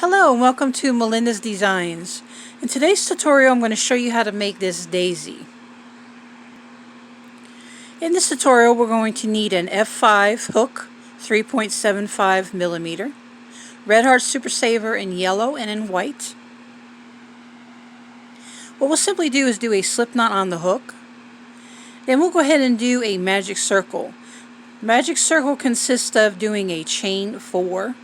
Hello and welcome to Melinda's Designs. In today's tutorial I'm going to show you how to make this daisy. In this tutorial we're going to need an F5 hook, 3.75 millimeter, Red Heart Super Saver in yellow and in white. What we'll simply do is do a slip knot on the hook. Then we'll go ahead and do a magic circle. Magic circle consists of doing a chain 4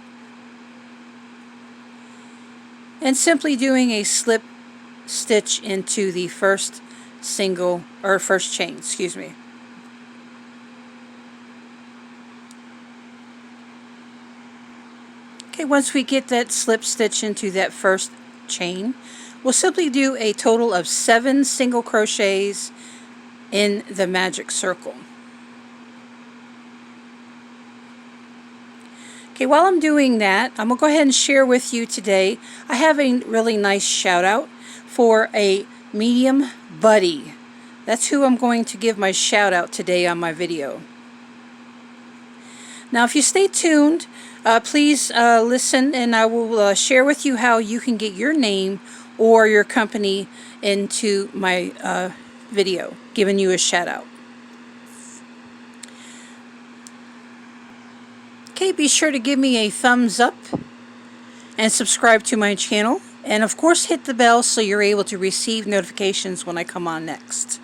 and simply doing a slip stitch into the first chain, Okay, once we get that slip stitch into that first chain, we'll simply do a total of 7 single crochets in the magic circle. Okay, while I'm doing that, I'm going to go ahead and share with you today, I have a really nice shout out for a medium buddy. That's who I'm going to give my shout out today on my video. Now if you stay tuned, please listen and I will share with you how you can get your name or your company into my video, giving you a shout out. Okay, be sure to give me a thumbs up and subscribe to my channel, and of course hit the bell so you're able to receive notifications when I come on next.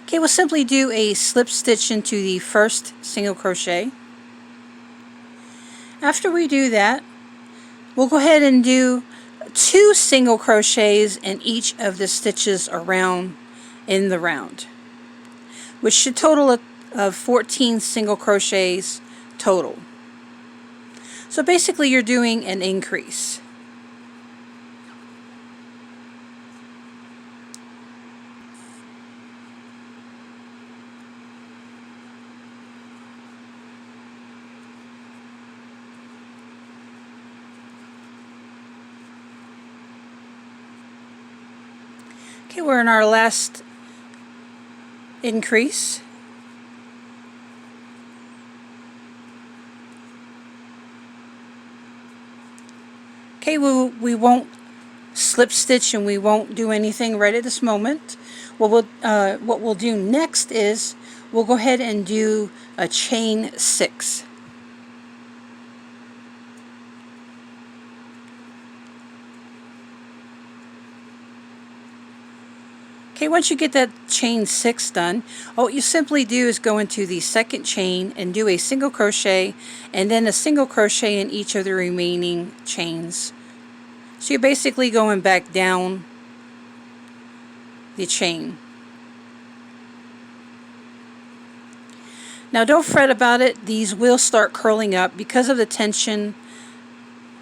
Okay, we'll simply do a slip stitch into the first single crochet. After we do that, we'll go ahead and do 2 single crochets in each of the stitches around in the round, which should total of 14 single crochets total. So basically you're doing an increase. Okay, we're in our last increase. Okay, we won't slip stitch and we won't do anything right at this moment. What we'll do next is we'll go ahead and do a chain 6. Okay, once you get that chain 6 done, what you simply do is go into the second chain and do a single crochet and then a single crochet in each of the remaining chains. So you're basically going back down the chain. Now don't fret about it, these will start curling up because of the tension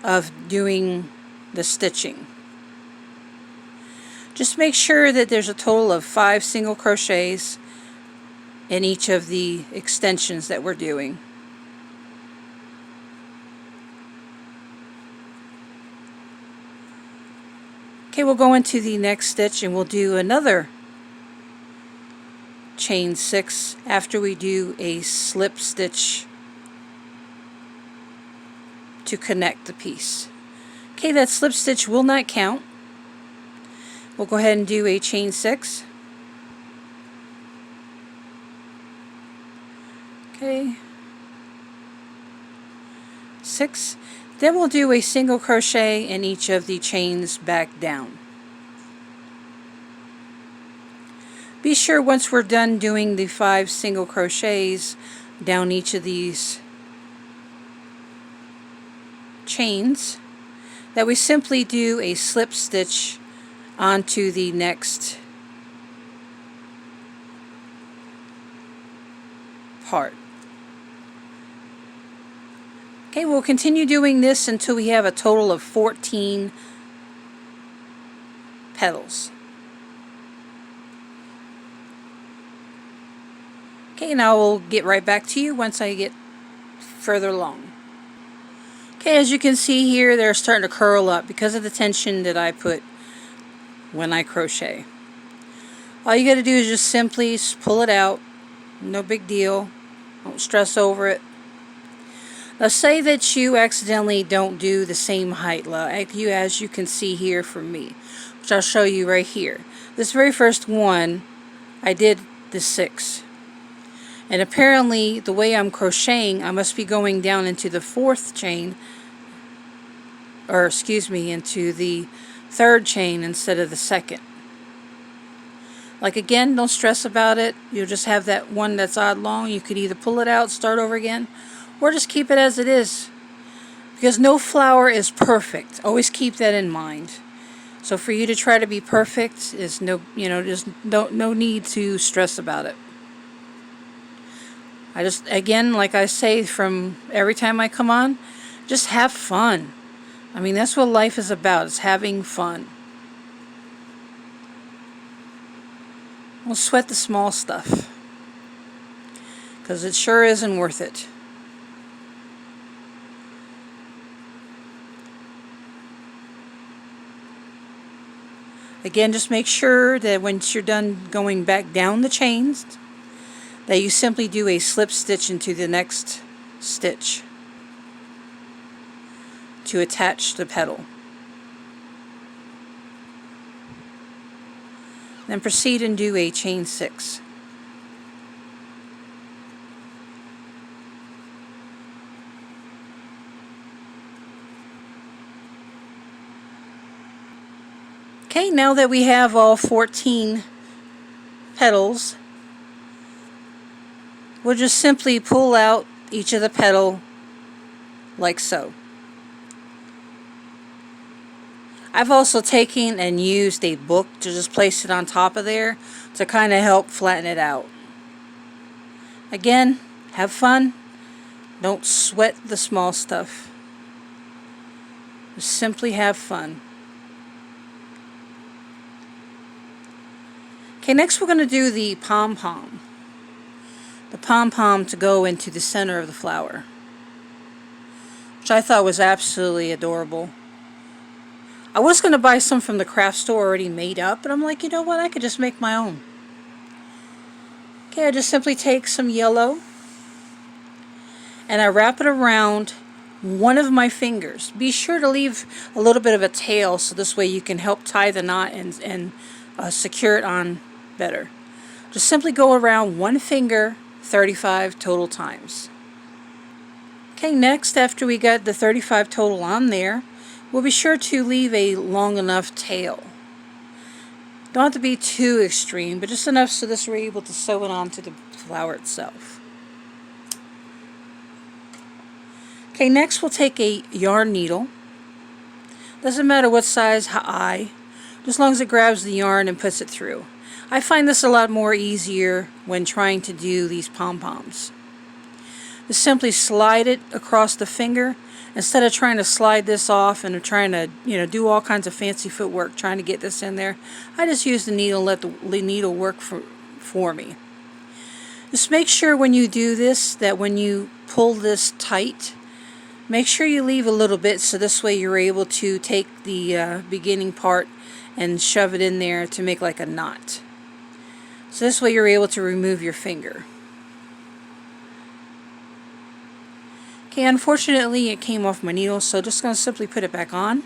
of doing the stitching. Just make sure that there's a total of 5 single crochets in each of the extensions that we're doing. Okay, we'll go into the next stitch and we'll do another chain 6 after we do a slip stitch to connect the piece. Okay, that slip stitch will not count. We'll go ahead and do a chain 6. Okay, 6. Then we'll do a single crochet in each of the chains back down. Be sure once we're done doing the 5 single crochets down each of these chains that we simply do a slip stitch onto the next part. Okay, we'll continue doing this until we have a total of 14 petals. Okay, now we'll get right back to you once I get further along. Okay, as you can see here, they're starting to curl up because of the tension that I put when I crochet. All you got to do is just simply pull it out. No big deal. Don't stress over it. Now say that you accidentally don't do the same height as you can see here for me, which I'll show you right here. This very first one, I did the 6. And apparently the way I'm crocheting, I must be going down into the 4th chain, or excuse me, into the 3rd chain instead of the 2nd. Like again, don't stress about it. You'll just have that one that's odd long. You could either pull it out, start over again, or just keep it as it is. Because no flower is perfect. Always keep that in mind. So for you to try to be perfect is there's no need to stress about it. I just, again, like I say from every time I come on, just have fun. I mean, that's what life is about. It's having fun. Don't sweat the small stuff, because it sure isn't worth it. Again, just make sure that once you're done going back down the chains, that you simply do a slip stitch into the next stitch to attach the petal. Then proceed and do a chain 6. Okay, now that we have all 14 petals, we'll just simply pull out each of the petal like so. I've also taken and used a book to just place it on top of there to kind of help flatten it out. Again, have fun. Don't sweat the small stuff. Just simply have fun. Okay, next we're going to do the Pom Pom. The Pom Pom to go into the center of the flower, which I thought was absolutely adorable. I was going to buy some from the craft store already made up, but I'm like, you know what, I could just make my own. Okay, I just simply take some yellow and I wrap it around one of my fingers. Be sure to leave a little bit of a tail so this way you can help tie the knot and secure it on better. Just simply go around one finger 35 total times. Okay, next, after we got the 35 total on there, we'll be sure to leave a long enough tail. Don't have to be too extreme, but just enough so this we're able to sew it onto the flower itself. Okay, next we'll take a yarn needle. Doesn't matter what size eye, just as long as it grabs the yarn and puts it through. I find this a lot more easier when trying to do these pom-poms. Just simply slide it across the finger instead of trying to slide this off and trying to do all kinds of fancy footwork trying to get this in there. I just use the needle and let the needle work for me. Just make sure when you do this that when you pull this tight, make sure you leave a little bit so this way you're able to take the beginning part and shove it in there to make like a knot. So this way you're able to remove your finger. Okay, unfortunately it came off my needle, so just going to simply put it back on.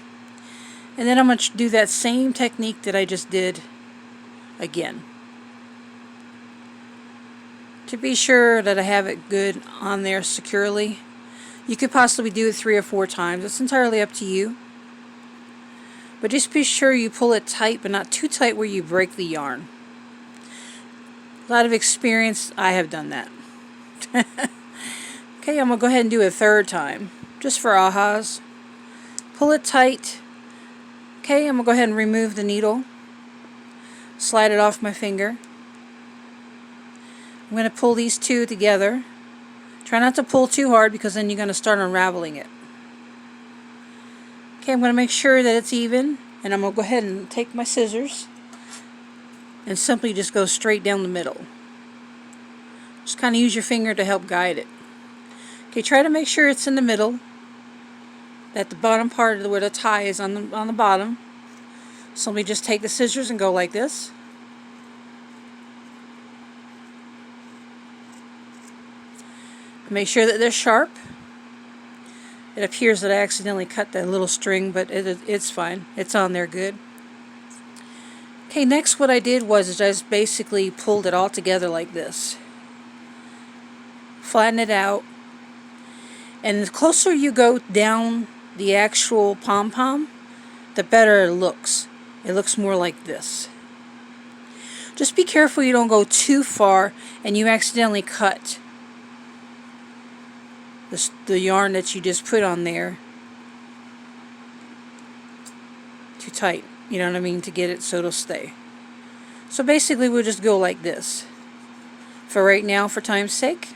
And then I'm going to do that same technique that I just did again, to be sure that I have it good on there securely. You could possibly do it 3 or 4 times. It's entirely up to you. But just be sure you pull it tight, but not too tight where you break the yarn. A lot of experience, I have done that. Okay, I'm going to go ahead and do it a 3rd time, just for ahas. Pull it tight. Okay, I'm going to go ahead and remove the needle. Slide it off my finger. I'm going to pull these two together. Try not to pull too hard because then you're going to start unraveling it. Okay, I'm going to make sure that it's even, and I'm going to go ahead and take my scissors and simply just go straight down the middle. Just kind of use your finger to help guide it. Okay, try to make sure it's in the middle, that the bottom part of where the tie is on the bottom. Simply just take the scissors and go like this. Make sure that they're sharp. It appears that I accidentally cut that little string, but it's fine. It's on there good. Okay, next what I did was I just basically pulled it all together like this. Flatten it out. And the closer you go down the actual pom-pom, the better it looks. It looks more like this. Just be careful you don't go too far and you accidentally cut the yarn that you just put on there too tight. You know what I mean? To get it so it'll stay. So basically we'll just go like this for right now, for time's sake.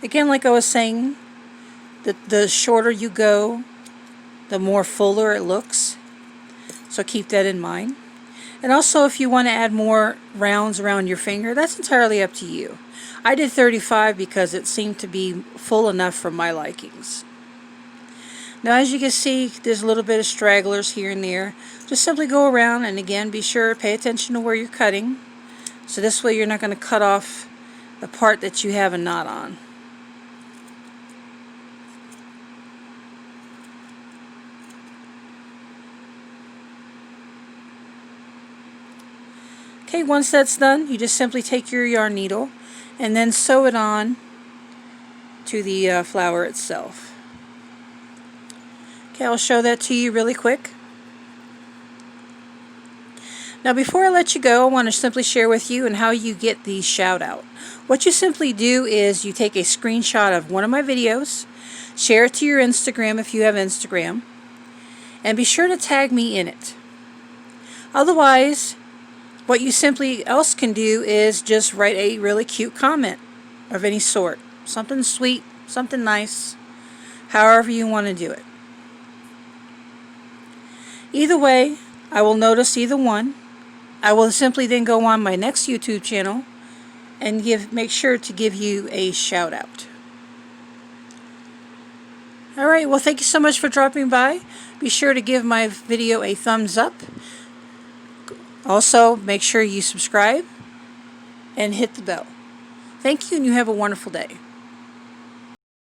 Again, like I was saying, the shorter you go, the more fuller it looks. So keep that in mind. And also, if you want to add more rounds around your finger, that's entirely up to you. I did 35 because it seemed to be full enough for my likings. Now, as you can see, there's a little bit of stragglers here and there. Just simply go around, and again, be sure to pay attention to where you're cutting. So this way you're not going to cut off the part that you have a knot on. Okay, once that's done, you just simply take your yarn needle and then sew it on to the flower itself. Okay, I'll show that to you really quick. Now before I let you go, I want to simply share with you and how you get the shout out. What you simply do is you take a screenshot of one of my videos, share it to your Instagram if you have Instagram, and be sure to tag me in it. Otherwise, what you simply else can do is just write a really cute comment of any sort. Something sweet, something nice, however you want to do it. Either way, I will notice either one. I will simply then go on my next YouTube channel and make sure to give you a shout out. Alright, well, thank you so much for dropping by. Be sure to give my video a thumbs up. Also, make sure you subscribe and hit the bell. Thank you, and you have a wonderful day.